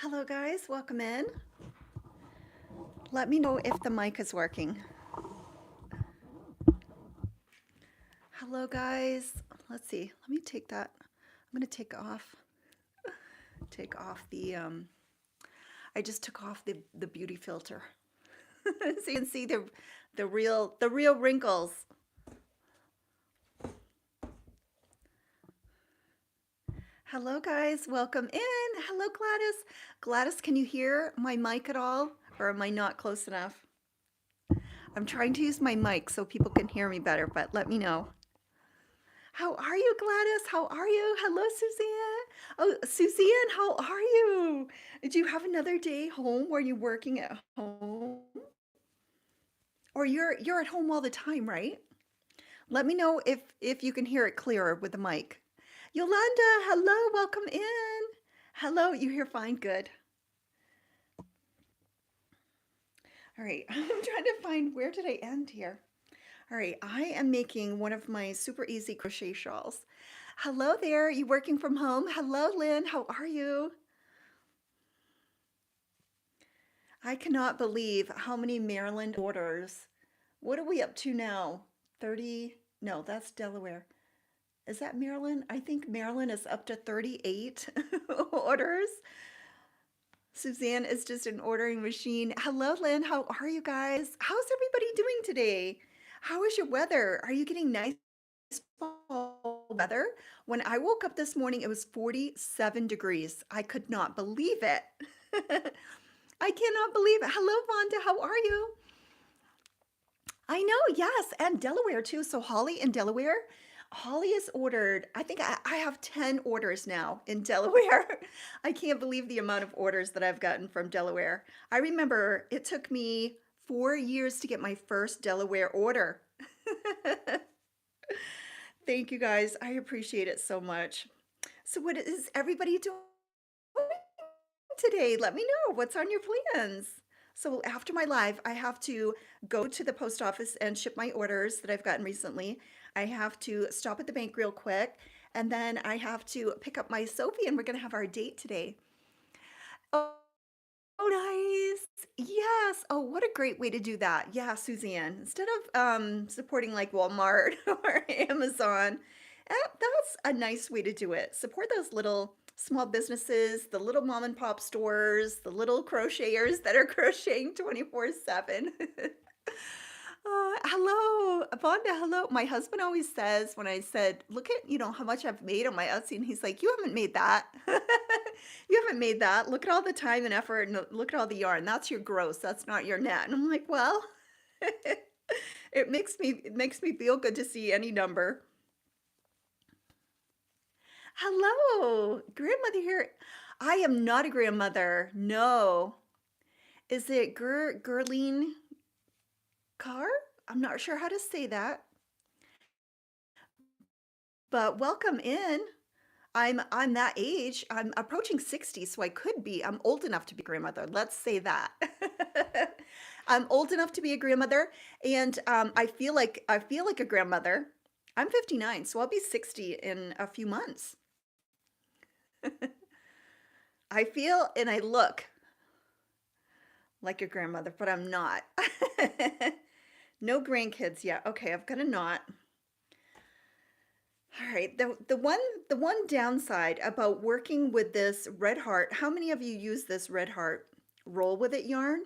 Hello guys, welcome in. Let me know if the mic is working. Hello guys. Let's see. Let me take that. I'm going to take off the I just took off the beauty filter. So you can see the real wrinkles. Hello guys, welcome in. Hello Gladys. Gladys, can you hear my mic at all or am I not close enough? I'm trying to use my mic so people can hear me better, but let me know. How are you, Gladys? How are you? Hello, Suzanne. Oh, Suzanne, how are you? Did you have another day home? Were you working at home? Or you're at home all the time, right? Let me know if you can hear it clearer with the mic. Yolanda, hello, welcome in. Hello, you hear fine, good. All right, I'm trying to find where did I end here? All right, I am making one of my super easy crochet shawls. Hello there, you working from home? Hello, Lynn, how are you? I cannot believe how many Maryland orders. What are we up to now? 30? No, that's Delaware. Is that Maryland? I think Maryland is up to 38 orders. Suzanne is just an ordering machine. Hello, Lynn. How are you guys? How's everybody doing today? How is your weather? Are you getting nice fall weather? When I woke up this morning, it was 47 degrees. I could not believe it. I cannot believe it. Hello, Vonda. How are you? I know, yes, and Delaware too. So Holly in Delaware, Holly is ordered. I think I have 10 orders now in Delaware. I can't believe the amount of orders that I've gotten from Delaware. I remember it took me 4 years to get my first Delaware order. Thank you guys. I appreciate it so much. So what is everybody doing today? Let me know what's on your plans. So after my live, I have to go to the post office and ship my orders that I've gotten recently. I have to stop at the bank real quick, and then I have to pick up my Sophie, and we're going to have our date today. Oh, oh, nice. Yes. Oh, what a great way to do that. Yeah, Suzanne. Instead of supporting like Walmart or Amazon, that's a nice way to do it. Support those little small businesses, the little mom and pop stores, the little crocheters that are crocheting 24/7. Hello, Vonda, hello. My husband always says when I said, look at, how much I've made on my Etsy, and he's like, you haven't made that. You haven't made that. Look at all the time and effort and look at all the yarn. That's your gross. That's not your net. And I'm like, well, it makes me feel good to see any number. Hello, grandmother here. I am not a grandmother. No. Is it Gerline Carr? I'm not sure how to say that, but welcome in. I'm that age. I'm approaching 60, so I could be. I'm old enough to be a grandmother. Let's say that. I'm old enough to be a grandmother, and I feel like a grandmother. I'm 59, so I'll be 60 in a few months. I feel and I look like a grandmother, but I'm not. No grandkids yet. Okay, I've got a knot. All right, the one downside about working with this red heart, how many of you use this red heart roll with it yarn?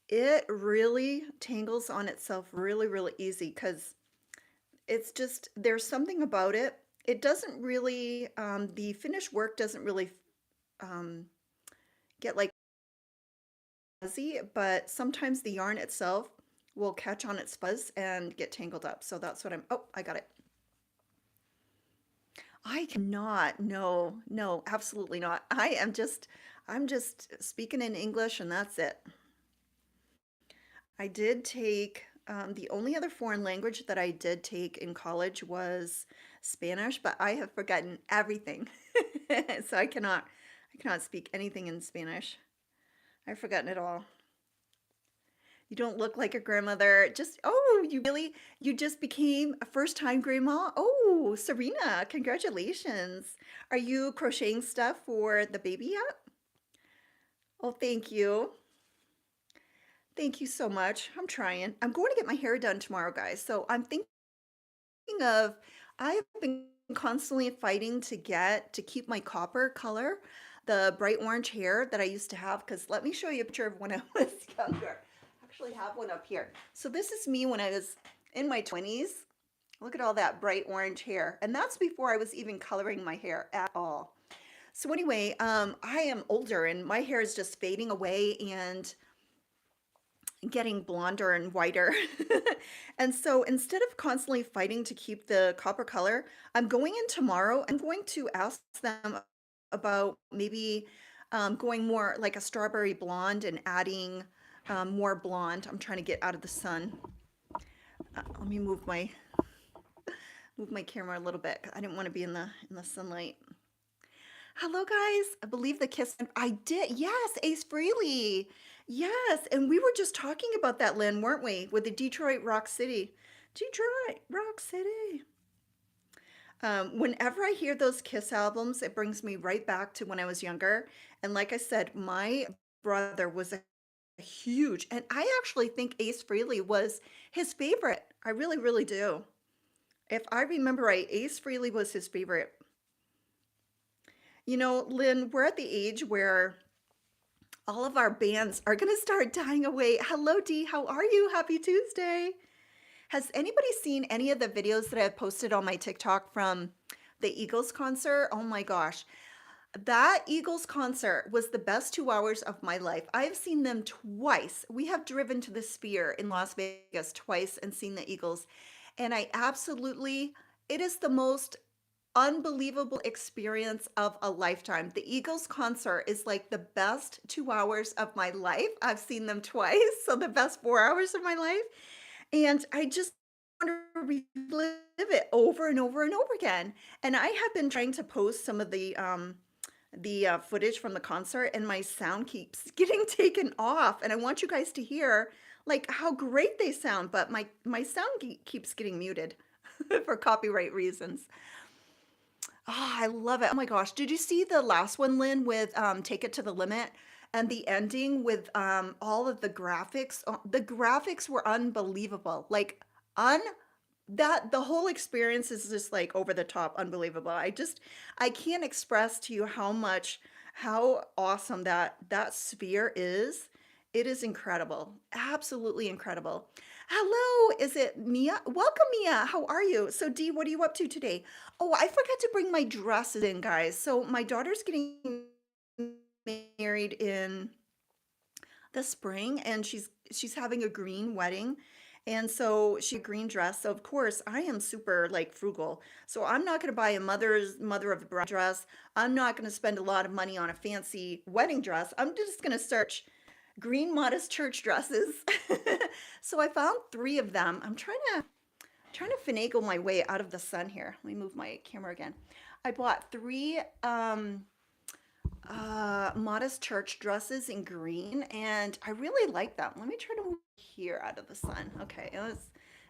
It really tangles on itself really, really easy because it's just there's something about it. It doesn't really the finished work doesn't really um, get like fuzzy, but sometimes the yarn itself will catch on its fuzz and get tangled up. So that's what oh, I got it. I cannot. No, no, absolutely not. I'm just speaking in English and that's it. I did take, the only other foreign language that I did take in college was Spanish, but I have forgotten everything. So I cannot speak anything in Spanish. I've forgotten it all. You don't look like a grandmother. You just became a first-time grandma? Oh, Serena, congratulations. Are you crocheting stuff for the baby yet? Oh, thank you. Thank you so much. I'm trying. I'm going to get my hair done tomorrow, guys. So I'm thinking of, I've been constantly fighting to keep my copper color, the bright orange hair that I used to have. Because let me show you a picture of when I was younger. I actually have one up here. So this is me when I was in my 20s. Look at all that bright orange hair. And that's before I was even coloring my hair at all. So anyway, I am older and my hair is just fading away and getting blonder and whiter. And so instead of constantly fighting to keep the copper color, I'm going in tomorrow. I'm going to ask them about maybe going more like a strawberry blonde and adding more blonde. I'm trying to get out of the sun. Let me move my camera a little bit. I didn't want to be in the sunlight. Hello, guys. I believe the kiss. I did. Yes, Ace Frehley. Yes, and we were just talking about that, Lynn, weren't we? With the Detroit Rock City. Detroit Rock City. Whenever I hear those Kiss albums, it brings me right back to when I was younger. And like I said, my brother was a huge, and I actually think Ace Frehley was his favorite. I really, really do. If I remember right, Ace Frehley was his favorite. You know, Lynn, we're at the age where all of our bands are going to start dying away. Hello, Dee. How are you? Happy Tuesday. Has anybody seen any of the videos that I've posted on my TikTok from the Eagles concert? Oh my gosh. That Eagles concert was the best 2 hours of my life. I've seen them twice. We have driven to the Sphere in Las Vegas twice and seen the Eagles. And I absolutely, it is the most unbelievable experience of a lifetime. The Eagles concert is like the best 2 hours of my life. I've seen them twice, so the best 4 hours of my life. And I just want to relive it over and over and over again. And I have been trying to post some of the footage from the concert, and my sound keeps getting taken off. And I want you guys to hear like how great they sound, but my sound keeps getting muted for copyright reasons. Oh, I love it. Oh my gosh. Did you see the last one, Lynn, with Take It to the Limit? And the ending with all of the graphics. The graphics were unbelievable. Like un that the whole experience is just like over the top, unbelievable. I can't express to you how awesome that sphere is. It is incredible. Absolutely incredible. Hello, is it Mia? Welcome, Mia. How are you? So, Dee, what are you up to today? Oh, I forgot to bring my dresses in, guys. So, my daughter's getting married in the spring, and she's having a green wedding. And so she a green dress. So of course I am super like frugal. So I'm not going to buy a mother of the bride dress. I'm not going to spend a lot of money on a fancy wedding dress. I'm just going to search green modest church dresses. So I found three of them. I'm trying to finagle my way out of the sun here. Let me move my camera again. I bought three modest church dresses in green, and I really like them. Let me try to move here out of the sun. Okay,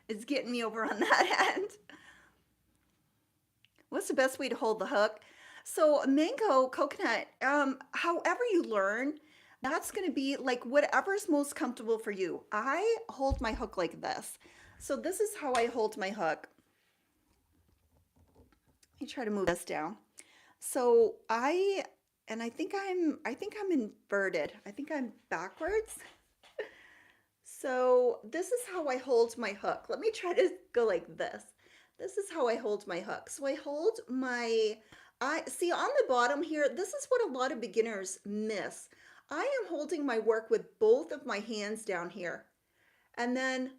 it's getting me over on that end. What's the best way to hold the hook? So mango, coconut, however you learn, that's going to be like whatever's most comfortable for you. I hold my hook like this. So this is how I hold my hook. Let me try to move this down. So I think I'm inverted. I think I'm backwards. So this is how I hold my hook. Let me try to go like this. This is how I hold my hook. So I hold I see on the bottom here, this is what a lot of beginners miss. I am holding my work with both of my hands down here. And then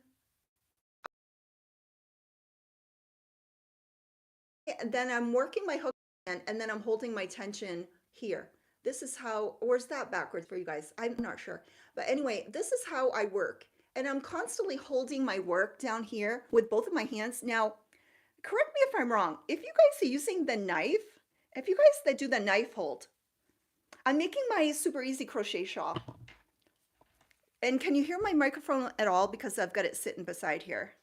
I'm working my hook and then I'm holding my tension here. This is how, or is that backwards for you guys? I'm not sure. But anyway, this is how I work. And I'm constantly holding my work down here with both of my hands. Now, correct me if I'm wrong. If you guys are using the knife, if you guys that do the knife hold, I'm making my super easy crochet shawl. And can you hear my microphone at all? Because I've got it sitting beside here.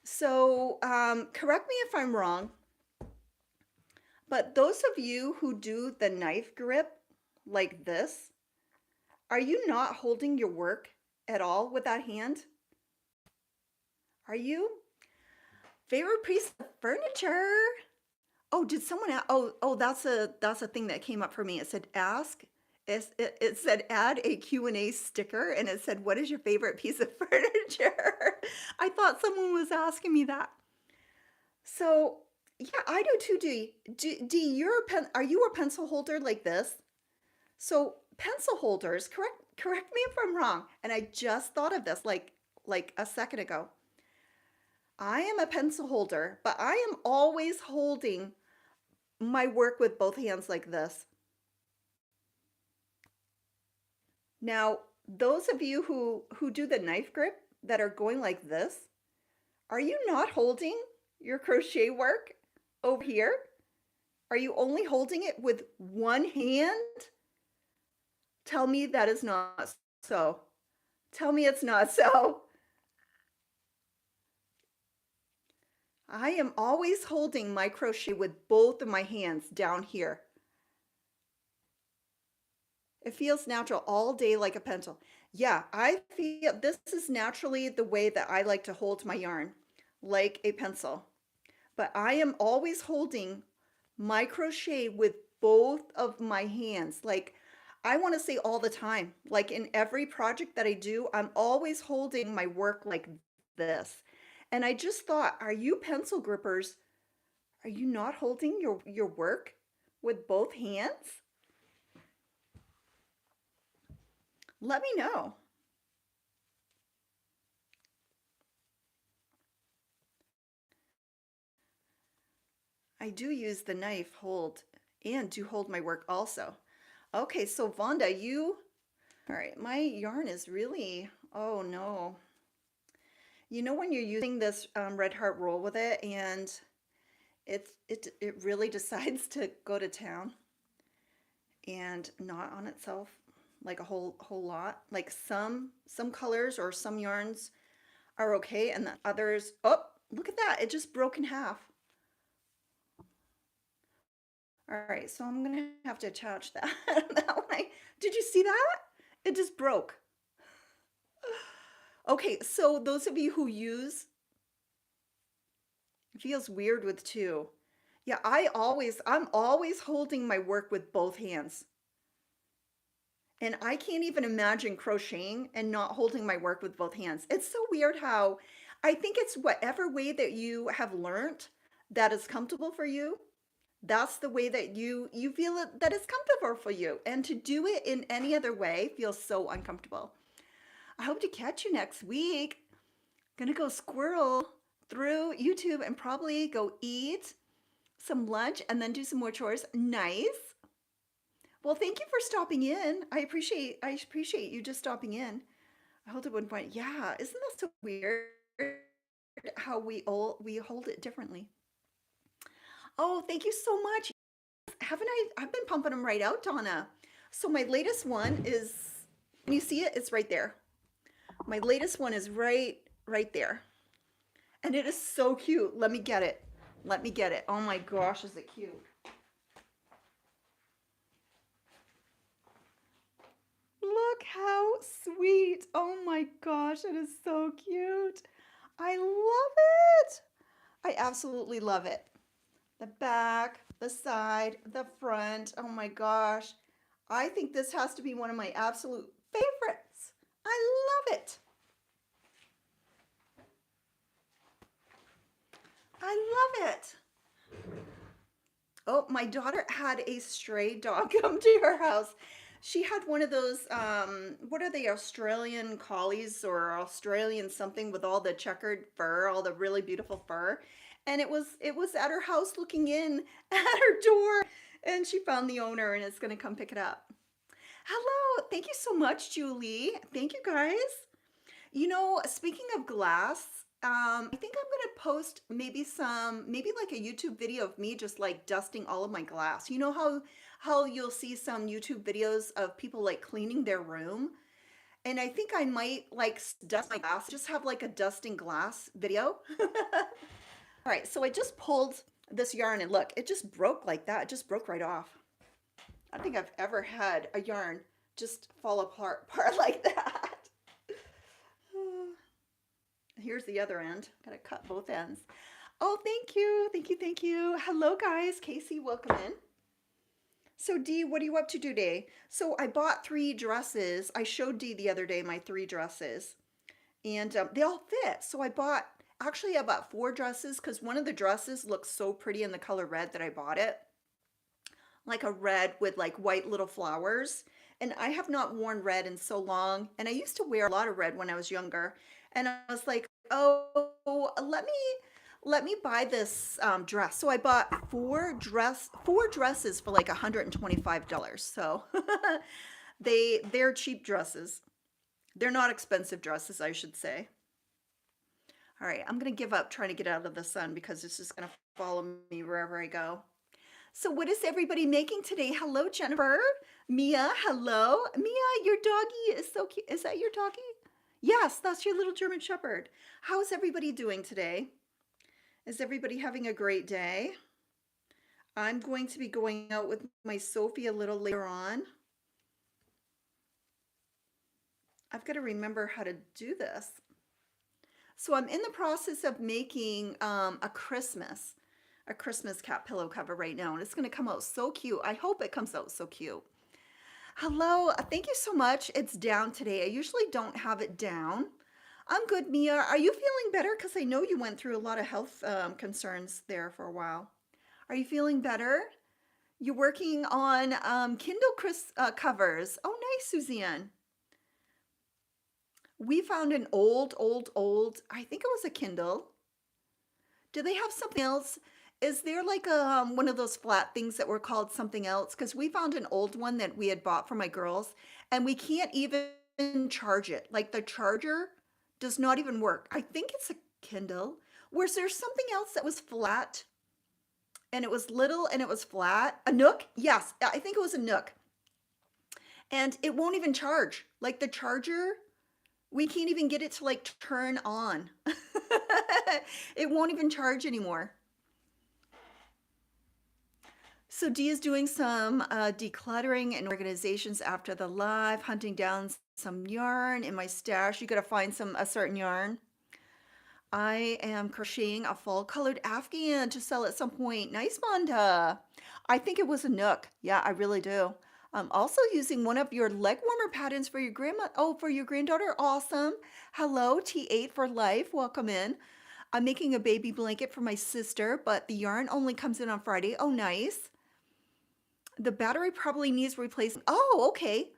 So correct me if I'm wrong, but those of you who do the knife grip, like this, are you not holding your work at all with that hand? Are you? Favorite piece of furniture? Oh, did someone oh, that's a thing that came up for me. It said ask. It said add a Q&A sticker and it said, what is your favorite piece of furniture? I thought someone was asking me that. So yeah, I do too, Dee. Are you a pencil holder like this? So pencil holders, correct me if I'm wrong, and I just thought of this like a second ago. I am a pencil holder, but I am always holding my work with both hands like this. Now, those of you who do the knife grip that are going like this, are you not holding your crochet work over here? Are you only holding it with one hand? Tell me that is not so. Tell me it's not so. I am always holding my crochet with both of my hands down here. It feels natural all day like a pencil. Yeah, I feel this is naturally the way that I like to hold my yarn, like a pencil. But I am always holding my crochet with both of my hands. Like I want to say all the time, like in every project that I do, I'm always holding my work like this. And I just thought, are you pencil grippers? Are you not holding your work with both hands? Let me know. I do use the knife hold and do hold my work also. Okay, so Vonda, all right, my yarn is really, oh no. You know when you're using this Red Heart roll with it and it really decides to go to town and not on itself like a whole lot. Like some colors or some yarns are okay and the others, oh, look at that. It just broke in half. All right, so I'm gonna have to attach that. That one, did you see that? It just broke. Okay, so those of you who use, it feels weird with two. Yeah, I'm always holding my work with both hands. And I can't even imagine crocheting and not holding my work with both hands. It's so weird how I think it's whatever way that you have learned that is comfortable for you. That's the way that you feel that is comfortable for you. And to do it in any other way feels so uncomfortable. I hope to catch you next week. Gonna go squirrel through YouTube and probably go eat some lunch and then do some more chores. Nice. Well, thank you for stopping in. I appreciate you just stopping in. I hold it one point. Yeah, isn't that so weird how we hold it differently? Oh, thank you so much. Haven't I've been pumping them right out, Donna. So my latest one is, can you see it? It's right there. My latest one is right there. And it is so cute. Let me get it. Let me get it. Oh my gosh, is it cute? Look how sweet. Oh my gosh, it is so cute. I love it. I absolutely love it. The back, the side, the front. Oh my gosh. I think this has to be one of my absolute favorites. I love it. I love it. Oh, my daughter had a stray dog come to her house. She had one of those, what are they, Australian collies or Australian something with all the checkered fur, all the really beautiful fur. And it was at her house looking in at her door and she found the owner and it's gonna come pick it up. Hello, thank you so much, Julie. Thank you guys. You know, speaking of glass, I think I'm gonna post maybe like a YouTube video of me just like dusting all of my glass. You know how you'll see some YouTube videos of people like cleaning their room, and I think I might like dust my glass, just have like a dusting glass video. All right, so I just pulled this yarn and look, it just broke like that. It just broke right off. I don't think I've ever had a yarn just fall apart like that. Here's the other end. Gotta cut both ends. Oh, thank you. Thank you. Thank you. Hello, guys. Casey, welcome in. So, Dee, what are you up to today? So, I bought three dresses. I showed Dee the other day my three dresses, and they all fit. So, I bought four dresses because one of the dresses looks so pretty in the color red that I bought it, like a red with like white little flowers. And I have not worn red in so long. And I used to wear a lot of red when I was younger. And I was like, oh, let me buy this dress. So I bought four dresses for like $125. So they're cheap dresses. They're not expensive dresses, I should say. All right, I'm gonna give up trying to get out of the sun because it's just gonna follow me wherever I go. So what is everybody making today? Hello, Jennifer. Mia, hello. Mia, your doggy is so cute. Is that your doggy? Yes, that's your little German Shepherd. How's everybody doing today? Is everybody having a great day? I'm going to be going out with my Sophie a little later on. I've got to remember how to do this. So I'm in the process of making a Christmas cat pillow cover right now, and it's going to come out so cute. I hope it comes out so cute. Hello, thank you so much. It's down today. I usually don't have it down. I'm good, Mia. Are you feeling better? Because I know you went through a lot of health concerns there for a while. Are you feeling better? You're working on Kindle covers. Oh, nice, Suzanne. We found an old, I think it was a Kindle. Do they have something else? Is there like one of those flat things that were called something else? Because we found an old one that we had bought for my girls, and we can't even charge it. Like the charger does not even work. I think it's a Kindle. Was there something else that was flat and it was little and it was flat? A Nook? Yes, I think it was a Nook. And it won't even charge. Like the charger, we can't even get it to like turn on. It won't even charge anymore. So Dee is doing some decluttering and organizations after the live, hunting down some yarn in my stash. You gotta find a certain yarn. I am crocheting a fall colored Afghan to sell at some point. Nice, Monda. I think it was a Nook. Yeah, I really do. I'm also using one of your leg warmer patterns for your for your granddaughter. Awesome. Hello, T8 for life. Welcome in. I'm making a baby blanket for my sister, but the yarn only comes in on Friday. Oh, nice. The battery probably needs replacing. Oh, okay.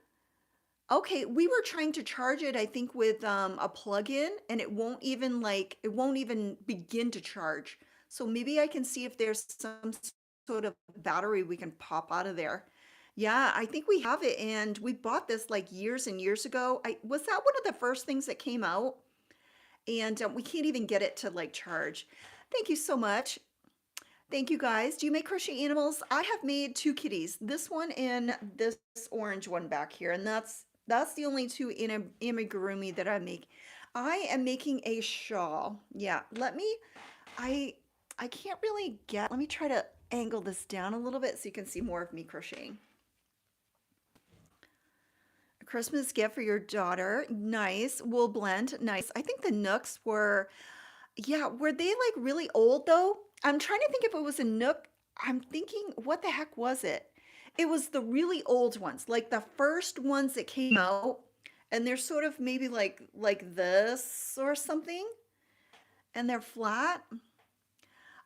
Okay, we were trying to charge it, I think, with a plug-in, and it won't even begin to charge. So maybe I can see if there's some sort of battery we can pop out of there. Yeah, I think we have it, and we bought this like years and years ago. Was that one of the first things that came out? And we can't even get it to like charge. Thank you so much. Thank you guys. Do you make crochet animals? I have made two kitties, this one and this orange one back here, and that's the only two in amigurumi that I make. I am making a shawl. Yeah, I can't really let me try to angle this down a little bit so you can see more of me crocheting. A Christmas gift for your daughter. Nice. Wool blend. Nice. I think the Nooks yeah, were they like really old though? I'm trying to think if it was a Nook. I'm thinking, what the heck was it? It was the really old ones, like the first ones that came out, and they're sort of maybe like this or something, and they're flat.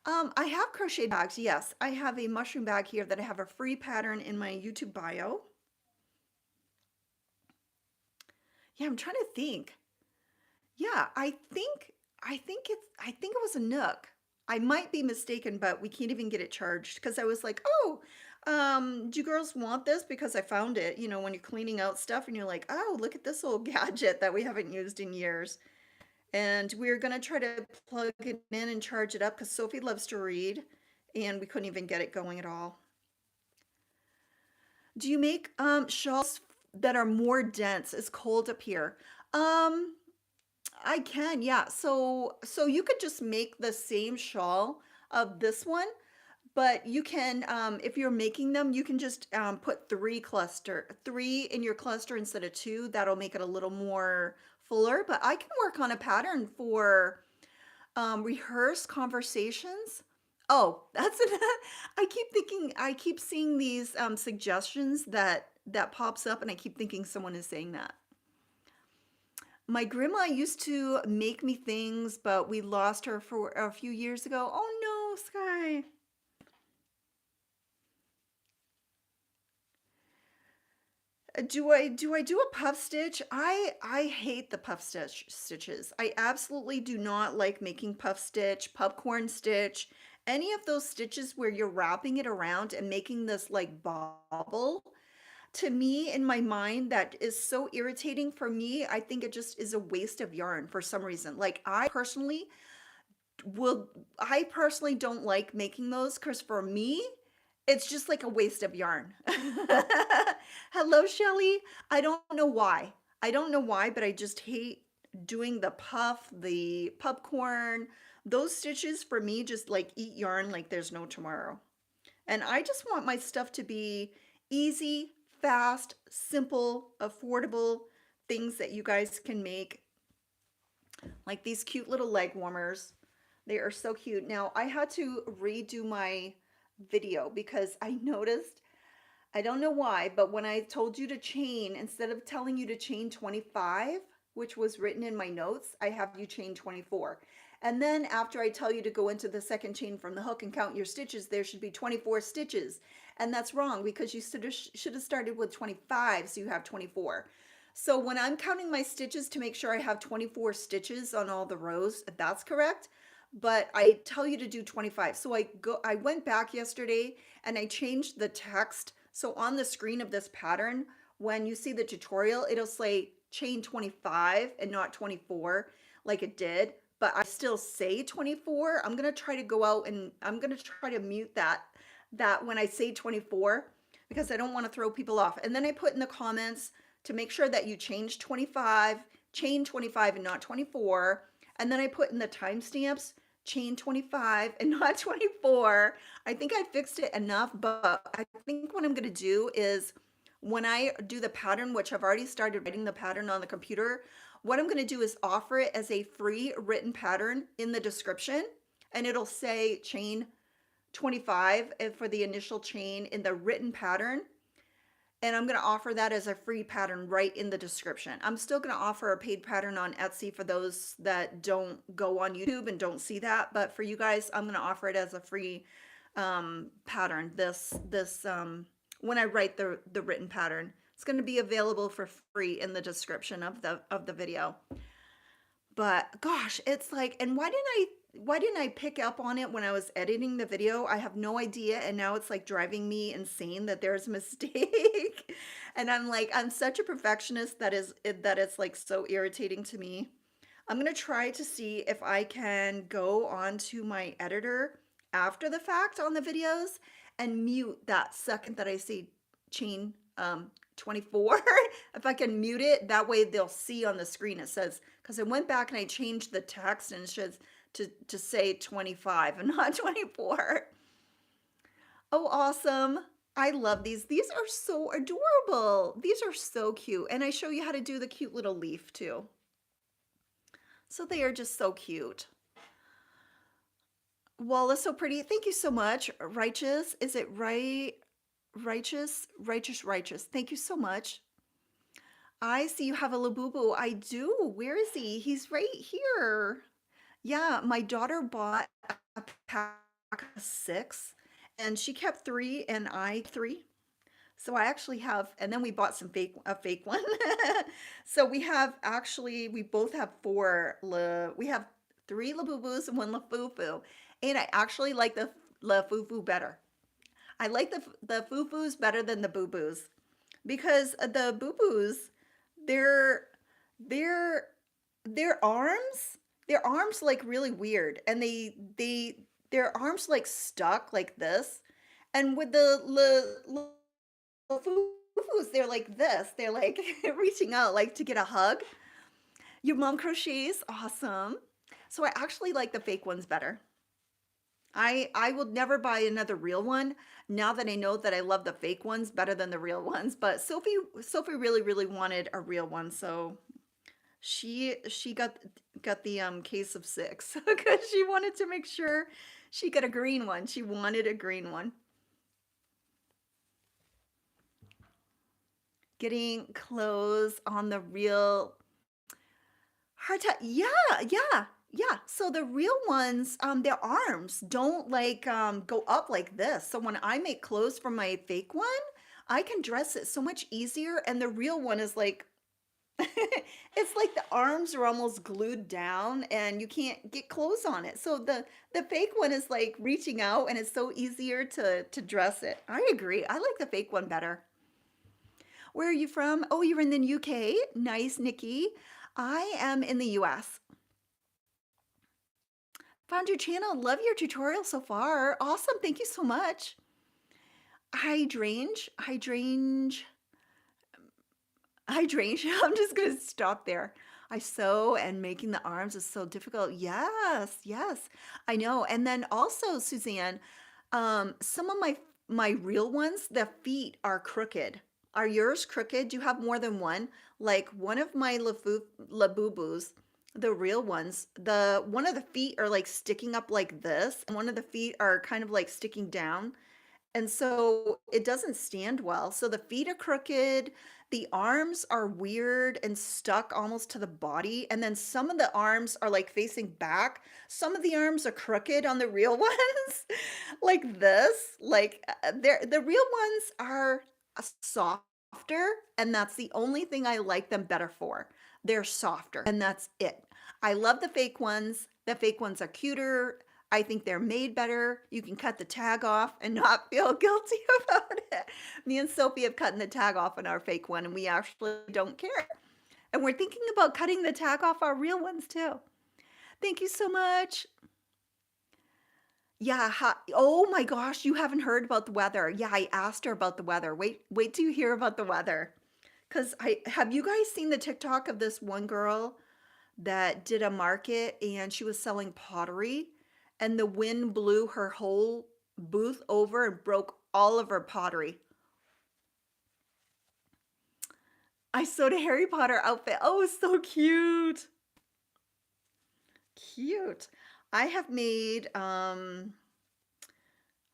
I have crochet bags. Yes, I have a mushroom bag here that I have a free pattern in my YouTube bio. Yeah, I'm trying to think. Yeah, I think it was a Nook. I might be mistaken, but we can't even get it charged because I was like, oh, do you girls want this? Because I found it, when you're cleaning out stuff and you're like, oh, look at this old gadget that we haven't used in years. And we are gonna try to plug it in and charge it up because Sophie loves to read and we couldn't even get it going at all. Do you make shawls that are more dense? It's cold up here. Um, I can, yeah. So you could just make the same shawl of this one, But you can, if you're making them, you can just put three in your cluster instead of two. That'll make it a little more fuller. But I can work on a pattern for rehearse conversations. Oh, that's it. I keep seeing these suggestions that pops up, and I keep thinking someone is saying that. My grandma used to make me things, but we lost her for a few years ago. Oh no, Sky. Do I do a puff stitch? I hate the stitches. I absolutely do not like making puff stitch, popcorn stitch, any of those stitches where you're wrapping it around and making this like bobble. To me, in my mind, that is so irritating for me. I think it just is a waste of yarn for some reason. Like will I personally don't like making those because for me, it's just like a waste of yarn. Hello, Shelly. I don't know why. I don't know why, but I just hate doing the puff, the popcorn. Those stitches for me just like eat yarn like there's no tomorrow. And I just want my stuff to be easy, fast, simple, affordable things that you guys can make, like these cute little leg warmers. They are so cute. Now, I had to redo my video because I noticed, I don't know why, but when I told you to chain, instead of telling you to chain 25, which was written in my notes, I have you chain 24. And then after I tell you to go into the second chain from the hook and count your stitches, there should be 24 stitches. And that's wrong because you should have started with 25, so you have 24. So when I'm counting my stitches to make sure I have 24 stitches on all the rows, that's correct. But I tell you to do 25. So I went back yesterday and I changed the text. So on the screen of this pattern, when you see the tutorial, it'll say chain 25 and not 24 like it did, but I still say 24. I'm going to try to go out and I'm going to try to mute that when I say 24 because I don't want to throw people off. And then I put in the comments to make sure that you change 25, chain 25 and not 24. And then I put in the timestamps, chain 25 and not 24. I think I fixed it enough, but I think what I'm going to do is when I do the pattern, which I've already started writing the pattern on the computer, what I'm going to do is offer it as a free written pattern in the description, and it'll say chain 25 for the initial chain in the written pattern. And I'm going to offer that as a free pattern right in the description. I'm still going to offer a paid pattern on Etsy for those that don't go on YouTube and don't see that. But for you guys, I'm going to offer it as a free pattern. When I write the written pattern, it's going to be available for free in the description of the video. But gosh, it's like, and why didn't I pick up on it when I was editing the video? I have no idea, and now it's like driving me insane that there's a mistake. And I'm like, I'm such a perfectionist that it's like so irritating to me. I'm gonna try to see if I can go onto my editor after the fact on the videos and mute that second that I say chain 24. If I can mute it, that way they'll see on the screen it says, because I went back and I changed the text and it says to say 25 and not 24. Oh, awesome. I love these. These are so adorable. These are so cute. And I show you how to do the cute little leaf too. So they are just so cute. Wallace, so pretty. Thank you so much. Righteous. Is it right? Righteous? Righteous. Thank you so much. I see you have a Labubu. I do. Where is he? He's right here. Yeah, my daughter bought a pack of 6 and she kept 3 and I 3. So I actually have, and then we bought a fake one. So we both have we have 3 Labubus and 1 Lafufu. And I actually like the Lafufu better. I like the Fufus better than the Boo Boos because the Boo Boos, their their their arms, their arms like really weird, and their arms like stuck like this, and with the Fufus, they're like this. They're like reaching out like to get a hug. Your mom crochets, awesome. So I actually like the fake ones better. I will never buy another real one now that I know that I love the fake ones better than the real ones. But Sophie really really wanted a real one, so she got the case of six because she wanted to make sure she got a green one. She wanted a green one. Getting clothes on the real hard time. Yeah, yeah, yeah. So the real ones, their arms don't like go up like this. So when I make clothes for my fake one, I can dress it so much easier. And the real one is like it's like the arms are almost glued down and you can't get clothes on it. So the fake one is like reaching out and it's so easier to dress it. I agree. I like the fake one better. Where are you from? Oh, you're in the UK. Nice, Nikki. I am in the US. Found your channel. Love your tutorial so far. Awesome. Thank you so much. Hydrangea. Hydrangea. I'm just going to stop there. I sew and making the arms is so difficult. Yes, yes. I know. And then also, Suzanne, some of my real ones, the feet are crooked. Are yours crooked? Do you have more than one? Like one of my Labubus, the real ones, the one of the feet are like sticking up like this, and one of the feet are kind of like sticking down. And so it doesn't stand well. So the feet are crooked, the arms are weird and stuck almost to the body, and then some of the arms are like facing back. Some of the arms are crooked on the real ones, like this. Like they're the real ones are softer, and that's the only thing I like them better for. They're softer, and that's it. I love the fake ones. The fake ones are cuter. I think they're made better. You can cut the tag off and not feel guilty about it. Me and Sophie have cut the tag off on our fake one, and we actually don't care. And we're thinking about cutting the tag off our real ones too. Thank you so much. Yeah. Oh my gosh, you haven't heard about the weather. Yeah, I asked her about the weather. Wait till you hear about the weather. Cause I have you guys seen the TikTok of this one girl that did a market and she was selling pottery and the wind blew her whole booth over and broke all of her pottery. I sewed a Harry Potter outfit. Oh, it's so cute. Cute. I have made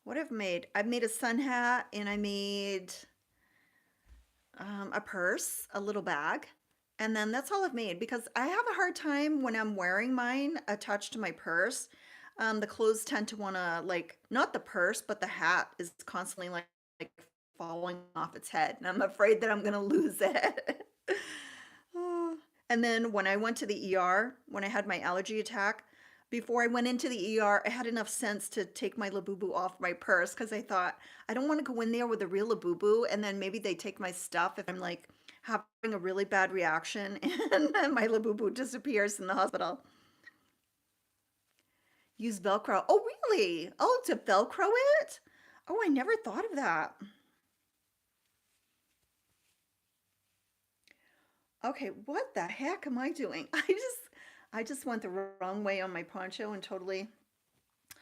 what I've made? I've made a sun hat and I made a purse, a little bag. And then that's all I've made because I have a hard time when I'm wearing mine attached to my purse. The clothes tend to want to like not the purse, but the hat is constantly like falling off its head, and I'm afraid that I'm gonna lose it. Oh. And then when I went to the ER, when I had my allergy attack, before I went into the ER, I had enough sense to take my Labubu off my purse because I thought I don't want to go in there with a real Labubu and then maybe they take my stuff if I'm like having a really bad reaction and then my Labubu disappears in the hospital. Use Velcro. Oh, really? Oh, to Velcro it? Oh, I never thought of that. Okay, what the heck am I doing? I just went the wrong way on my poncho and totally,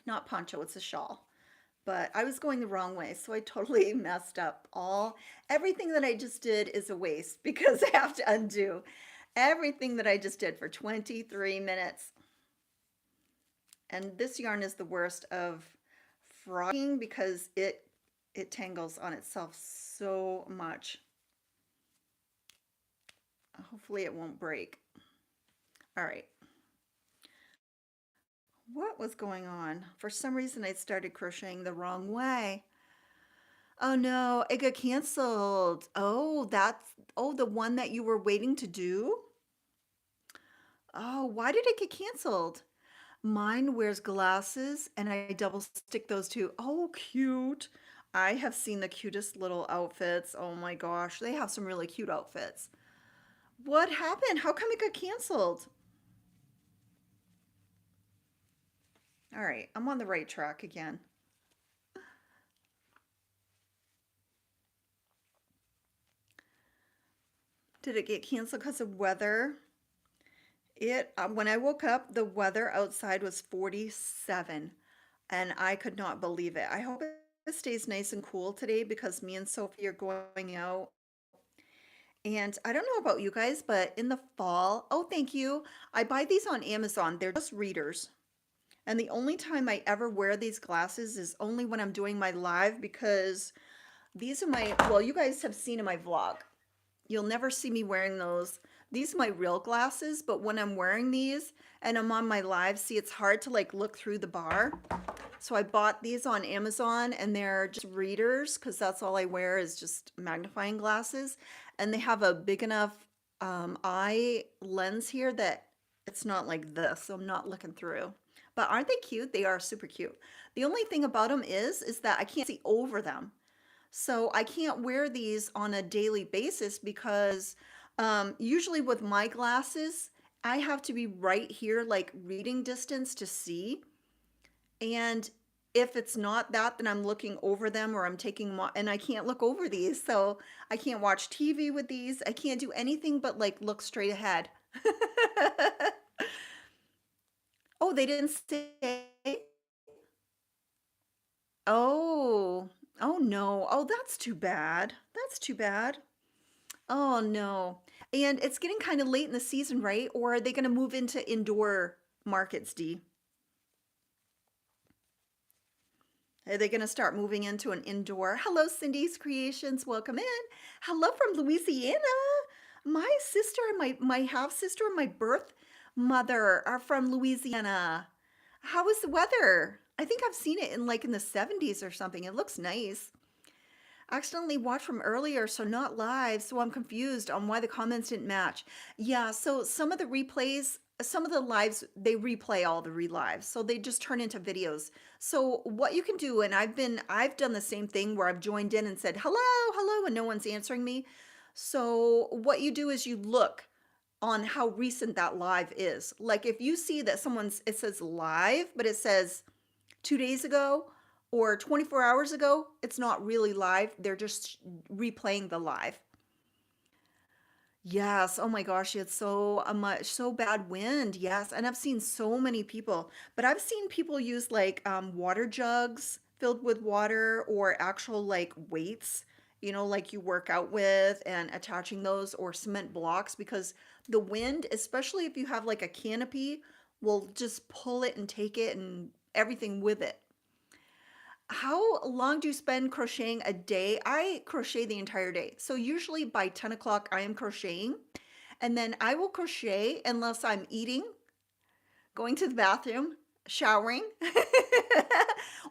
not poncho, it's a shawl. But I was going the wrong way, so I totally messed up all everything that I just did is a waste because I have to undo everything that I just did for 23 minutes. And this yarn is the worst of frocking because it tangles on itself so much. Hopefully it won't break. All right. What was going on? For some reason I started crocheting the wrong way. Oh no, it got canceled. Oh, the one that you were waiting to do? Oh, why did it get canceled? Mine wears glasses and I double stick those two. Oh, cute. I have seen the cutest little outfits. Oh my gosh, they have some really cute outfits. What happened? How come it got canceled? All right, I'm on the right track again. Did it get canceled because of weather? It when I woke up, the weather outside was 47. and I could not believe it. I hope it stays nice and cool today because me and Sophie are going out. And I don't know about you guys, but in the fall, oh, thank you. I buy these on Amazon. They're just readers. And the only time I ever wear these glasses is only when I'm doing my live because these are my, well, you guys have seen in my vlog. You'll never see me wearing those. These are my real glasses, but when I'm wearing these and I'm on my live, see, it's hard to like look through the bar. So I bought these on Amazon and they're just readers because that's all I wear is just magnifying glasses. And they have a big enough eye lens here that it's not like this, so I'm not looking through. But aren't they cute? They are super cute. The only thing about them is that I can't see over them. So I can't wear these on a daily basis because usually with my glasses, I have to be right here, like reading distance to see. And if it's not that, then I'm looking over them or I'm taking them, and I can't look over these. So I can't watch TV with these. I can't do anything but like look straight ahead. Oh, they didn't say. Oh, oh no. Oh, that's too bad. That's too bad. Oh no. And it's getting kind of late in the season, right? Or are they going to move into indoor markets, Dee? Are they going to start moving into an indoor? Hello, Cindy's Creations. Welcome in. Hello from Louisiana. My sister and my half sister and my birth mother are from Louisiana. How is the weather? I think I've seen it in like in the 70s or something. It looks nice. Accidentally watched from earlier, so not live, so I'm confused on why the comments didn't match. Yeah, so some of the replays, some of the lives, they replay all the relives, so they just turn into videos. So what you can do, and I've done the same thing where I've joined in and said, hello, hello, and no one's answering me. So what you do is you look on how recent that live is. Like if you see that it says live, but it says 2 days ago or 24 hours ago, it's not really live. They're just replaying the live. Yes. Oh my gosh, it's so bad wind. Yes, and I've seen so many people, but I've seen people use like water jugs filled with water or actual like weights, like you work out with and attaching those or cement blocks because the wind, especially if you have like a canopy, will just pull it and take it and everything with it. How long do you spend crocheting a day? I crochet the entire day. So usually by 10 o'clock, I am crocheting. And then I will crochet unless I'm eating, going to the bathroom, showering,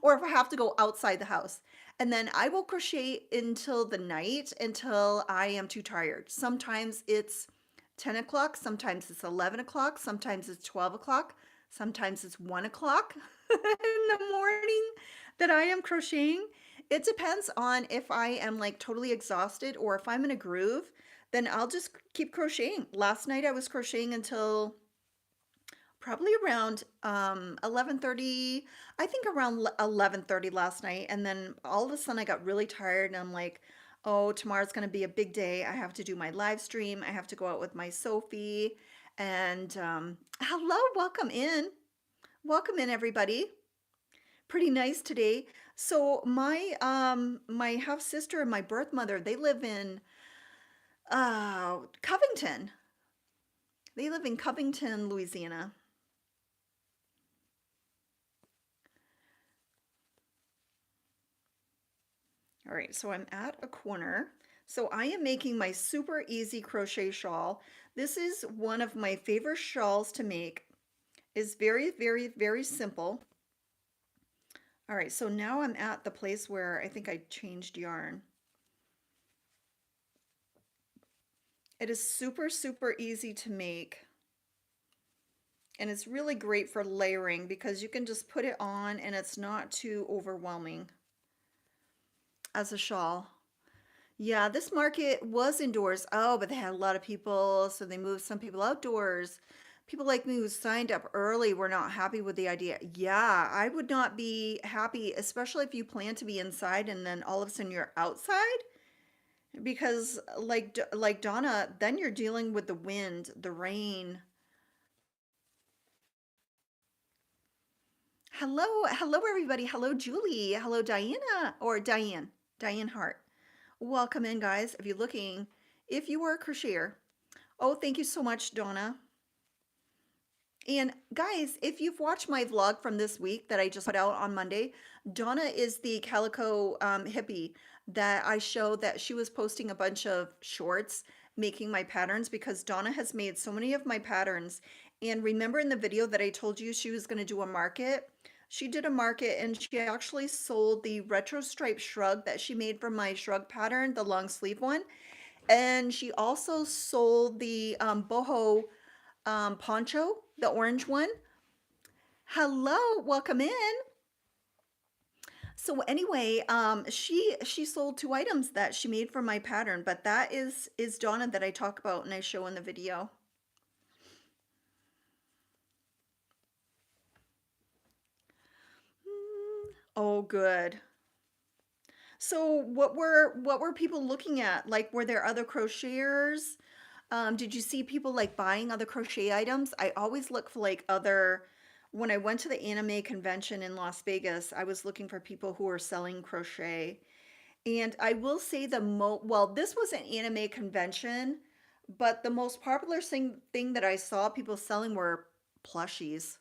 or if I have to go outside the house. And then I will crochet until the night, until I am too tired. Sometimes it's 10 o'clock, sometimes it's 11 o'clock, sometimes it's 12 o'clock, sometimes it's 1 o'clock in the morning that I am crocheting. It depends on if I am like totally exhausted or if I'm in a groove, then I'll just keep crocheting. Last night I was crocheting until probably around 11:30. I think around 11:30 last night, and then all of a sudden I got really tired and I'm like, oh, tomorrow's going to be a big day. I have to do my live stream. I have to go out with my Sophie. And hello, welcome in everybody. Pretty nice today. So my half sister and my birth mother, they live in Covington. They live in Covington, Louisiana. All right, so I'm at a corner. So I am making my super easy crochet shawl. This is one of my favorite shawls to make. It's very, very, very simple. All right, so now I'm at the place where I think I changed yarn. It is super, super easy to make. And it's really great for layering because you can just put it on and it's not too overwhelming as a shawl. Yeah, this market was indoors. Oh, but they had a lot of people, so they moved some people outdoors. People like me who signed up early were not happy with the idea. Yeah, I would not be happy, especially if you plan to be inside and then all of a sudden you're outside. Because like Donna, then you're dealing with the wind, the rain. Hello everybody. Hello Julie. Hello Diana or Diane Hart. Welcome in guys. If you are a crocheter. Oh, thank you so much, Donna. And guys, if you've watched my vlog from this week that I just put out on Monday, Donna is the calico hippie that I showed that she was posting a bunch of shorts making my patterns because Donna has made so many of my patterns. And remember in the video that I told you she was going to do a market? She did a market and she actually sold the retro stripe shrug that she made from my shrug pattern, the long sleeve one. And she also sold the boho poncho, the orange one. Hello, welcome in. So anyway, she sold two items that she made from my pattern, but that is Donna that I talk about and I show in the video. Oh, good. So what were people looking at? Like, were there other crocheters? Did you see people like buying other crochet items? I always look for like other, when I went to the anime convention in Las Vegas, I was looking for people who were selling crochet. And I will say well, this was an anime convention, but the most popular thing that I saw people selling were plushies.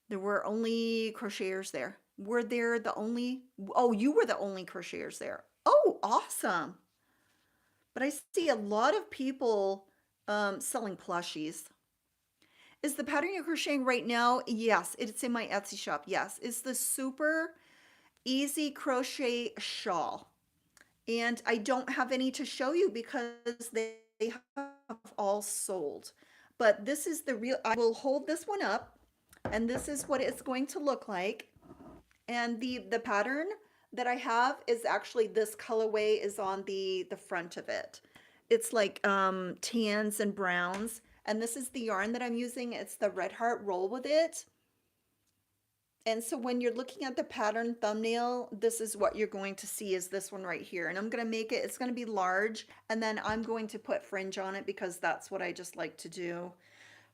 There were only crocheters there. Were there the only, oh, you were the only crocheters there. Oh, awesome. But I see a lot of people selling plushies. Is the pattern you're crocheting right now? Yes, it's in my Etsy shop. Yes, it's the super easy crochet shawl. And I don't have any to show you because they have all sold. But this is the real, I will hold this one up and this is what it's going to look like. And the pattern that I have is actually this colorway is on the front of it. It's like tans and browns. And this is the yarn that I'm using. It's the Red Heart Roll with it. And so when you're looking at the pattern thumbnail, this is what you're going to see is this one right here. And I'm going to make it, it's going to be large. And then I'm going to put fringe on it because that's what I just like to do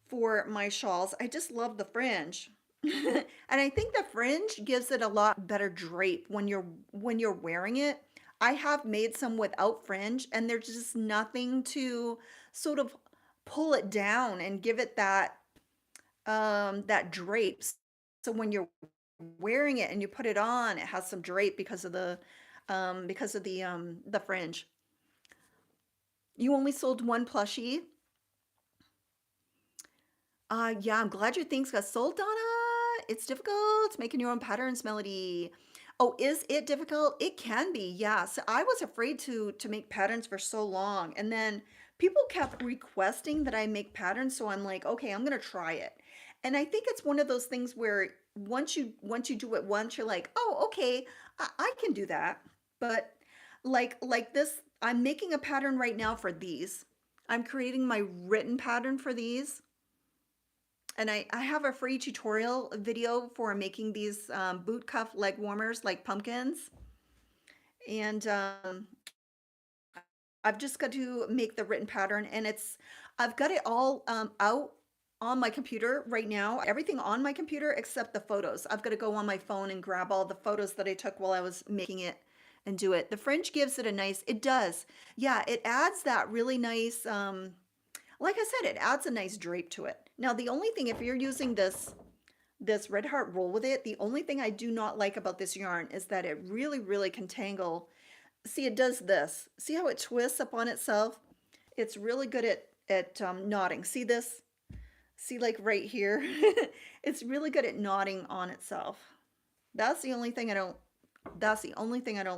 for my shawls. I just love the fringe. And I think the fringe gives it a lot better drape when you're wearing it. I have made some without fringe and there's just nothing to sort of pull it down and give it that drape. So when you're wearing it and you put it on, it has some drape because of the fringe. You only sold one plushie. Yeah, I'm glad your things got sold, Donna. It's difficult making your own patterns, Melody. Oh, is it difficult? It can be, yeah. So I was afraid to make patterns for so long, and then people kept requesting that I make patterns, so I'm like, okay, I'm gonna try it. And I think it's one of those things where once you do it once, you're like, oh, okay, I can do that. But like this, I'm making a pattern right now for these. I'm creating my written pattern for these. And I have a free tutorial video for making these boot cuff leg warmers like pumpkins. And I've just got to make the written pattern and I've got it all out on my computer right now. Everything on my computer except the photos. I've got to go on my phone and grab all the photos that I took while I was making it and do it. The fringe gives it a nice, it does. Yeah, it adds that really nice, like I said, it adds a nice drape to it. Now, the only thing, if you're using this Red Heart roll with it, the only thing I do not like about this yarn is that it really, really can tangle. See, it does this. See how it twists up on itself? It's really good at knotting. See this? See, like right here? It's really good at knotting on itself. That's the only thing I don't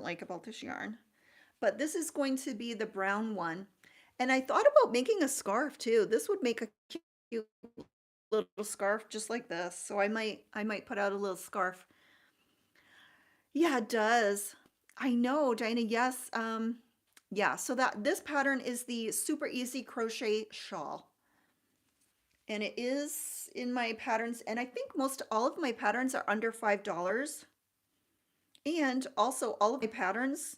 like about this yarn. But this is going to be the brown one. And I thought about making a scarf too. This would make a cute little scarf just like this. So I might put out a little scarf. Yeah, it does. I know, Diana. Yes. Yeah, so that this pattern is the super easy crochet shawl. And it is in my patterns, and I think most all of my patterns are under $5. And also all of my patterns,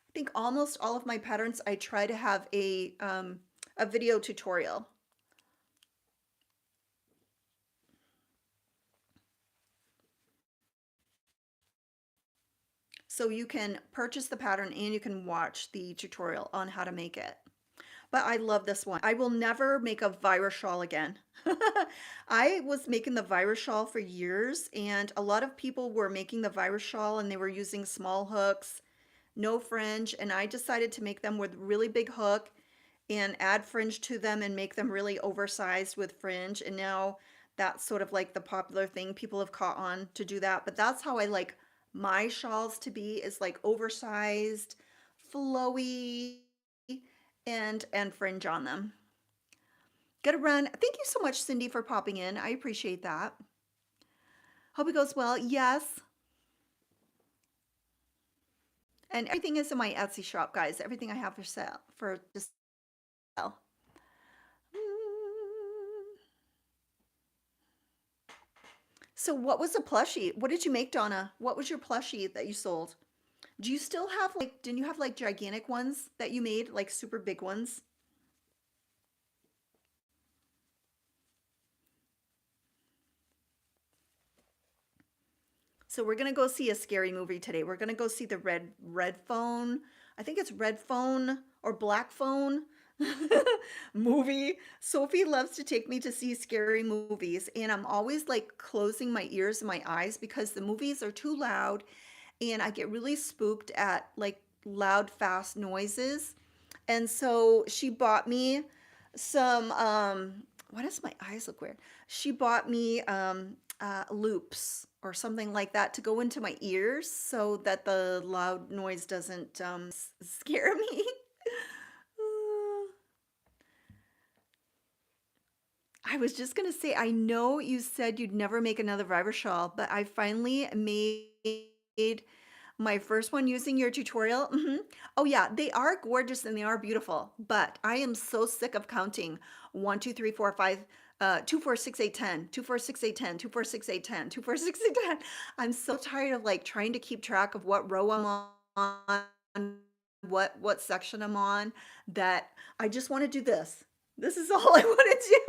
I think almost all of my patterns, I try to have a video tutorial. So you can purchase the pattern and you can watch the tutorial on how to make it. But I love this one. I will never make a virus shawl again. I was making the virus shawl for years, and a lot of people were making the virus shawl and they were using small hooks, no fringe, and I decided to make them with really big hook and add fringe to them and make them really oversized with fringe. And now that's sort of like the popular thing. People have caught on to do that, but that's how I like my shawls to be, is like oversized, flowy, and fringe on them. Gotta run. Thank you so much, Cindy, for popping in. I appreciate that. Hope it goes well. Yes. And everything is in my Etsy shop, guys. Everything I have for sale, for just sell. So what was the plushie? What did you make, Donna? What was your plushie that you sold? Do you still have like, didn't you have like gigantic ones that you made, like super big ones? So we're gonna go see a scary movie today. We're gonna go see the red phone. I think it's red phone or black phone movie. Sophie loves to take me to see scary movies, and I'm always like closing my ears and my eyes because the movies are too loud, and I get really spooked at like loud, fast noises. And so she bought me some why does my eyes look weird? She bought me loops or something like that to go into my ears so that the loud noise doesn't scare me. I was just gonna say, I know you said you'd never make another Viber shawl, but I finally made my first one using your tutorial. Oh yeah, they are gorgeous and they are beautiful, but I am so sick of counting 1, 2, 3, 4, 5, 2, 4, 6, 8, 10, 2, 4, 6, 8, 10, 2, 4, 6, 8, 10, 2, 4, 6, 8, 10. I'm so tired of like trying to keep track of what row I'm on, what section I'm on, that I just want to do this. This is all I want to do.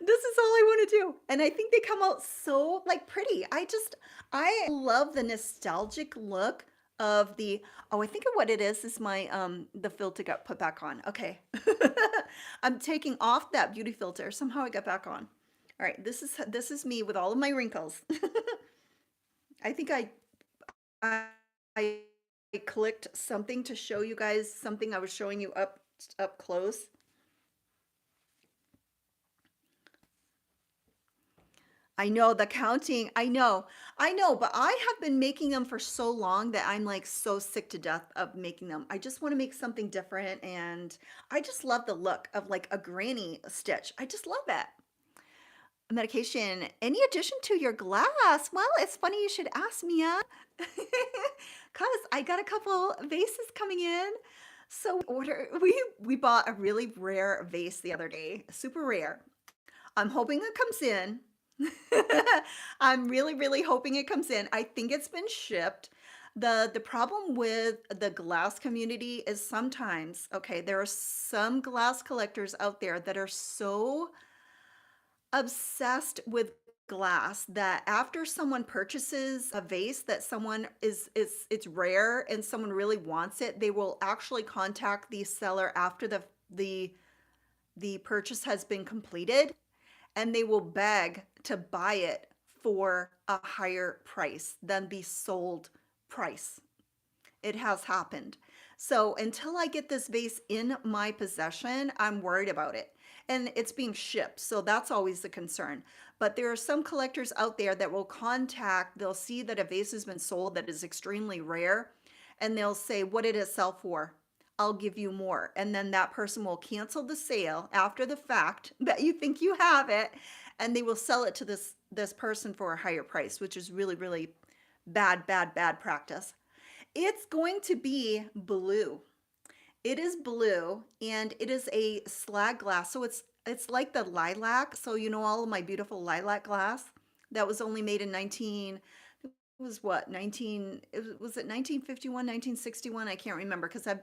This is all I want to do. And I think they come out so like pretty. I love the nostalgic look of the, oh, I think of what it is my the filter got put back on. Okay. I'm taking off that beauty filter. Somehow it got back on. All right, this is me with all of my wrinkles. I think I I clicked something to show you guys something I was showing you up close. I know the counting. I know, but I have been making them for so long that I'm like so sick to death of making them. I just want to make something different, and I just love the look of like a granny stitch. I just love it. Medication. Any addition to your glass? Well, it's funny you should ask, Mia, because I got a couple vases coming in. So we bought a really rare vase the other day, super rare. I'm hoping it comes in. I'm really, really hoping it comes in. I think it's been shipped. The problem with the glass community is sometimes, okay, there are some glass collectors out there that are so obsessed with glass that after someone purchases a vase that someone is it's rare and someone really wants it, they will actually contact the seller after the purchase has been completed, and they will beg to buy it for a higher price than the sold price. It has happened. So until I get this vase in my possession, I'm worried about it. And it's being shipped, so that's always the concern. But there are some collectors out there that will contact, they'll see that a vase has been sold that is extremely rare, and they'll say, what did it sell for? I'll give you more. And then that person will cancel the sale after the fact that you think you have it, and they will sell it to this person for a higher price, which is really, really bad, bad, bad practice. It's going to be blue. It is blue, and it is a slag glass. So it's like the lilac. So you know all of my beautiful lilac glass that was only made in 19, it was what, 19, was it 1951, 1961? I can't remember because I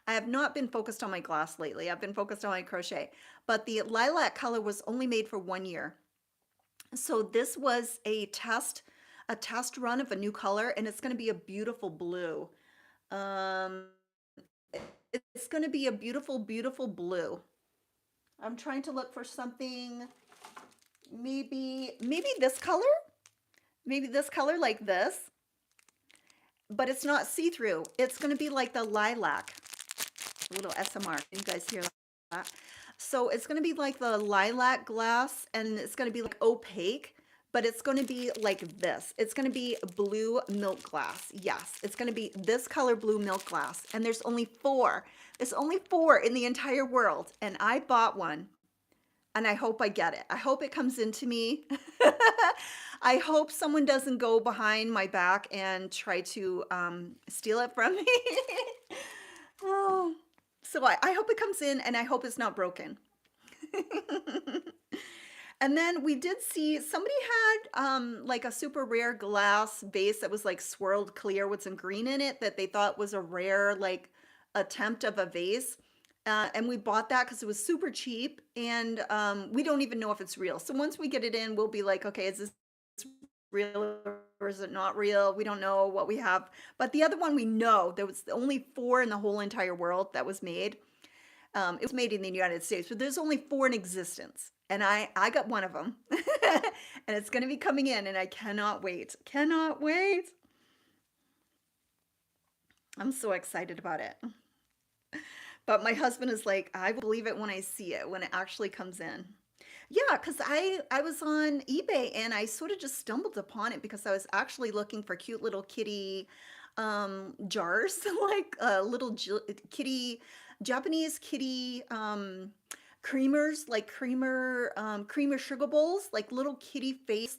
have not been focused on my glass lately. I've been focused on my crochet. But the lilac color was only made for 1 year. So this was a test a test run of a new color, and it's going to be a beautiful blue. Um, it's going to be a beautiful, beautiful blue. I'm trying to look for something, maybe this color, maybe this color like this, but it's not see-through. It's going to be like the lilac. A little SMR. Can you guys hear that? So it's going to be like the lilac glass, and it's going to be like opaque, but it's going to be like this. It's going to be blue milk glass. Yes, it's going to be this color blue milk glass. And there's only four. There's only four in the entire world. And I bought one, and I hope I get it. I hope it comes into me. I hope someone doesn't go behind my back and try to steal it from me. Oh. So I hope it comes in, and I hope it's not broken. And then we did see somebody had like a super rare glass vase that was like swirled clear with some green in it that they thought was a rare like attempt of a vase. And we bought that because it was super cheap, and we don't even know if it's real. So once we get it in, we'll be like, okay, is this real or is it not real? We don't know what we have. But the other one we know, there was only four in the whole entire world that was made. It was made in the United States, but there's only four in existence. And I got one of them. And it's going to be coming in, and I cannot wait. Cannot wait. I'm so excited about it. But my husband is like, I will believe it when I see it, when it actually comes in. Yeah, because I was on eBay, and I sort of just stumbled upon it because I was actually looking for cute little kitty jars, like little kitty, Japanese kitty creamers, like creamer sugar bowls, like little kitty face.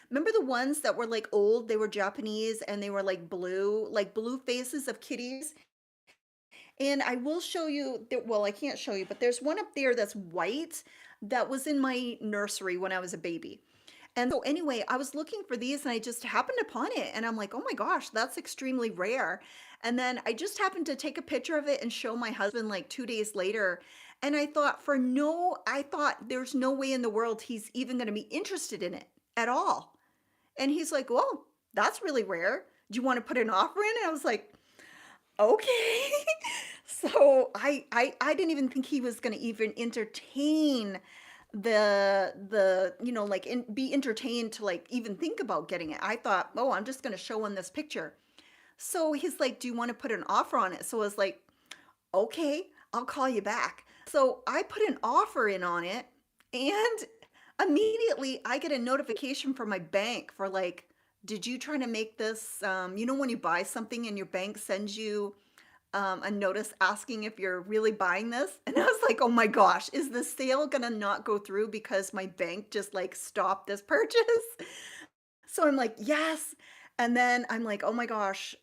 Remember the ones that were like old? They were Japanese, and they were like blue faces of kitties. And I will show you that, well, I can't show you, but there's one up there that's white that was in my nursery when I was a baby. And so anyway, I was looking for these, and I just happened upon it, and I'm like, oh my gosh, that's extremely rare. And then I just happened to take a picture of it and show my husband like 2 days later. And I thought there's no way in the world he's even going to be interested in it at all. And he's like, well, that's really rare. Do you want to put an offer in? And I was like, okay. So I didn't even think he was going to even entertain like be entertained to like even think about getting it. I thought, oh, I'm just going to show him this picture. So he's like, do you want to put an offer on it? So I was like, okay, I'll call you back. So I put an offer in on it, and immediately I get a notification from my bank for like, did you try to make this, when you buy something and your bank sends you a notice asking if you're really buying this? And I was like, oh my gosh, is the sale gonna not go through because my bank just like stopped this purchase? So I'm like, yes. And then I'm like, oh my gosh.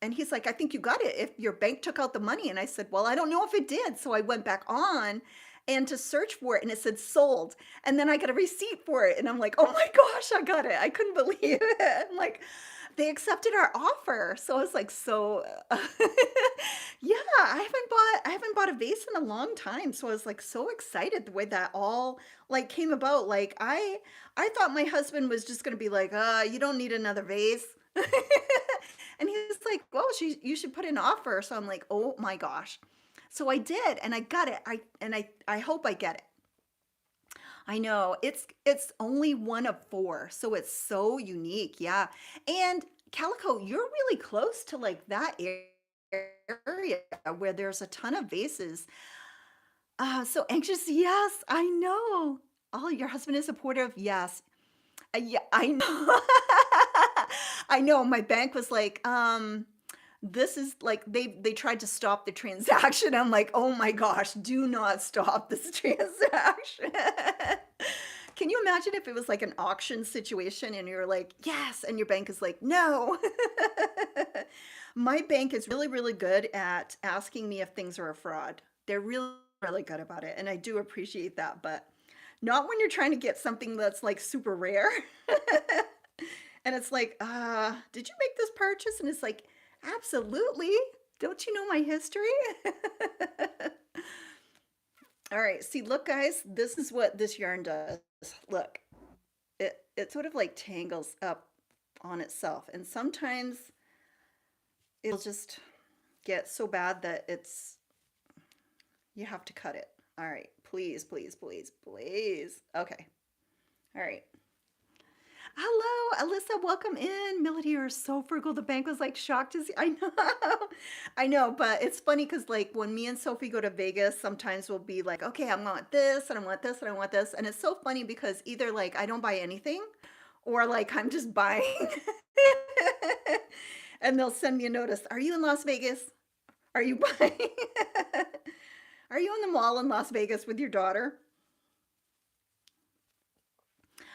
And he's like, I think you got it if your bank took out the money. And I said, well, I don't know if it did. So I went back on and to search for it, and it said sold. And then I got a receipt for it. And I'm like, oh my gosh, I got it. I couldn't believe it. I'm like, they accepted our offer. So I was like, so yeah, I haven't bought a vase in a long time. So I was like so excited the way that all like came about. Like I thought my husband was just gonna be like, you don't need another vase. And he's like, well, you should put in an offer. So I'm like, oh my gosh. So I did, and I got it. I hope I get it. I know it's only one of four, so it's so unique. Yeah. And Calico, you're really close to like that area where there's a ton of vases. So anxious. Yes, I know. Oh, your husband is supportive. Yes. Yeah, I know. I know. My bank was like, this is like they tried to stop the transaction. I'm like, oh my gosh, do not stop this transaction. Can you imagine if it was like an auction situation and you're like, yes, and your bank is like, no. My bank is really, really good at asking me if things are a fraud. They're really, really good about it. And I do appreciate that, but not when you're trying to get something that's like super rare. And it's like, did you make this purchase? And it's like, absolutely. Don't you know my history? All right, see, look, guys, this is what this yarn does. Look, it sort of like tangles up on itself. And sometimes it'll just get so bad that you have to cut it. All right, please, please, please, please. Okay, all right. Hello, Alyssa, welcome in. Melody, you're so frugal. The bank was like shocked to see. I know. I know, but it's funny because like when me and Sophie go to Vegas, sometimes we'll be like, okay, I want this and I want this and I want this. And it's so funny because either like I don't buy anything or like I'm just buying. And they'll send me a notice. Are you in Las Vegas? Are you buying? Are you in the mall in Las Vegas with your daughter?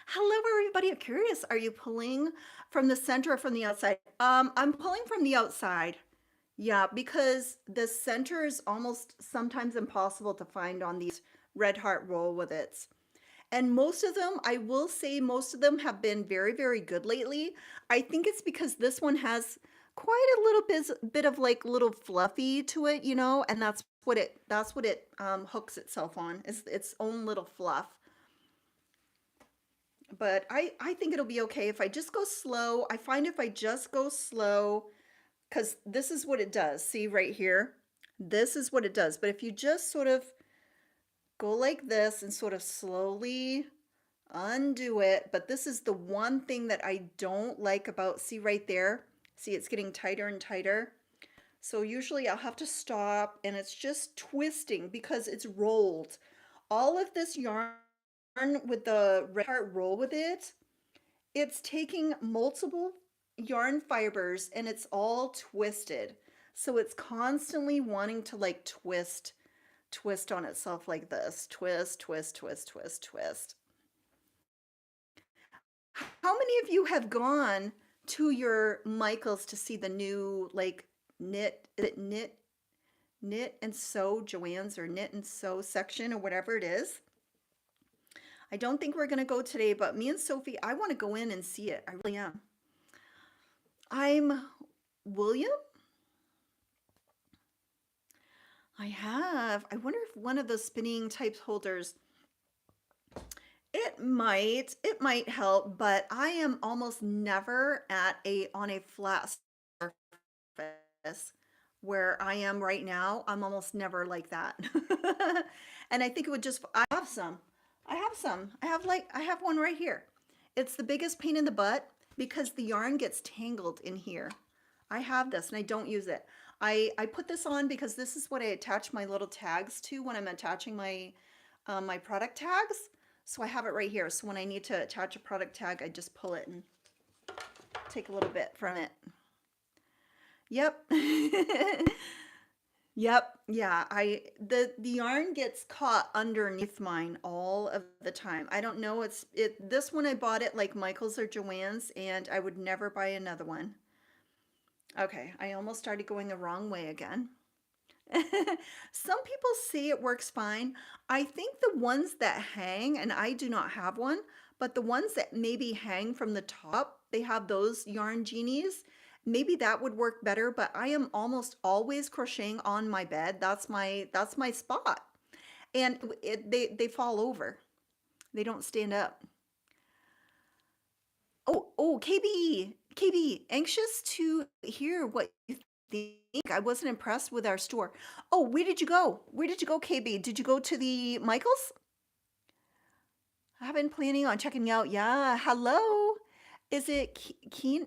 Hello, everybody. I'm curious. Are you pulling from the center or from the outside? I'm pulling from the outside. Yeah, because the center is almost sometimes impossible to find on these Red Heart roll with it. And most of them, I will say, most of them have been very, very good lately. I think it's because this one has quite a little bit of like little fluffy to it, and that's what it hooks itself on is its own little fluff. But I think it'll be okay if I just go slow. I find if I just go slow, because this is what it does. See right here? This is what it does. But if you just sort of go like this and sort of slowly undo it. But this is the one thing that I don't like about, see right there? See, it's getting tighter and tighter. So usually I'll have to stop and it's just twisting because it's rolled. All of this yarn with the red heart roll with it, it's taking multiple yarn fibers and it's all twisted. So it's constantly wanting to like twist on itself like this. Twist, twist, twist, twist, twist. How many of you have gone to your Michaels to see the new like knit and sew Joann's or knit and sew section or whatever it is? I don't think we're gonna go today, but me and Sophie, I want to go in and see it. I really am. I'm William. I have. I wonder if one of those spinning type holders. It might help, but I am almost never at a on a flat surface where I am right now. I'm almost never like that. And I think it would just I have some. I have some. I have one right here. It's the biggest pain in the butt because the yarn gets tangled in here. I have this and I don't use it. I put this on because this is what I attach my little tags to when I'm attaching my product tags. So I have it right here. So when I need to attach a product tag, I just pull it and take a little bit from it. Yep. Yep. Yeah. The yarn gets caught underneath mine all of the time. I don't know. This one I bought it like Michael's or Joann's and I would never buy another one. Okay, I almost started going the wrong way again. Some people say it works fine. I think the ones that hang, and I do not have one, but the ones that maybe hang from the top, they have those yarn genies. Maybe that would work better, but I am almost always crocheting on my bed. That's my spot. And they fall over. They don't stand up. Oh, KB, anxious to hear what you think. I wasn't impressed with our store. Oh, where did you go? Where did you go, KB? Did you go to the Michaels? I've been planning on checking out. Yeah, hello. Is it Keenan?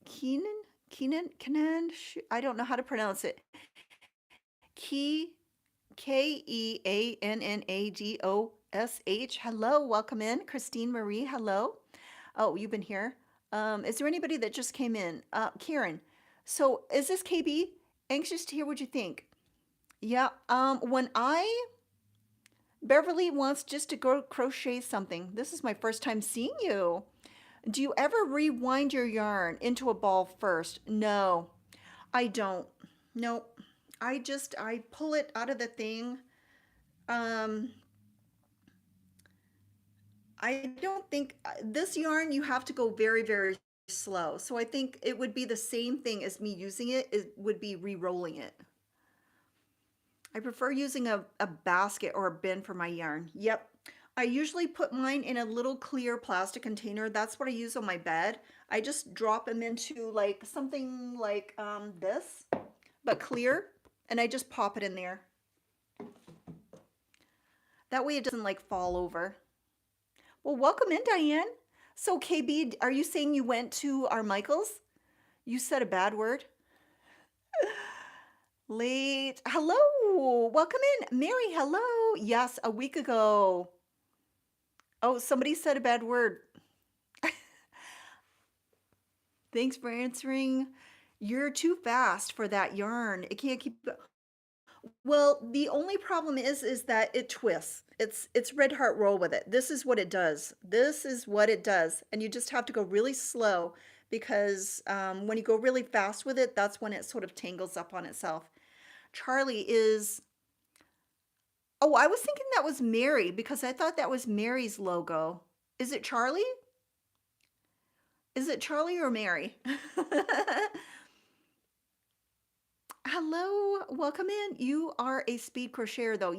Keenan? I don't know how to pronounce it. Key, Keannadosh. Hello, welcome in. Christine Marie, hello. Oh, you've been here. Is there anybody that just came in? Karen. So is this KB? Anxious to hear what you think. Yeah. When I Beverly wants just to go crochet something. This is my first time seeing you. Do you ever rewind your yarn into a ball first? No, I don't. Nope. I pull it out of the thing. Um, I don't think this yarn you have to go very, very slow. So I think it would be the same thing as me using it. It would be re-rolling it. I prefer using a basket or a bin for my yarn. Yep. I usually put mine in a little clear plastic container. That's what I use on my bed. I just drop them into like something like this, but clear, and I just pop it in there. That way it doesn't like fall over. Well, welcome in, Diane. So, KB, are you saying you went to our Michael's? You said a bad word. Late. Hello. Welcome in. Mary, hello. Yes, a week ago. Oh, somebody said a bad word. Thanks for answering. You're too fast for that yarn. It can't keep. Well, the only problem is that it twists. It's Red Heart Roll with it. This is what it does. This is what it does, and you just have to go really slow because when you go really fast with it, that's when it sort of tangles up on itself. Charlie is. Oh, I was thinking that was Mary because I thought that was Mary's logo. Is it Charlie? Is it Charlie or Mary? Hello, welcome in. You are a speed crocheter though.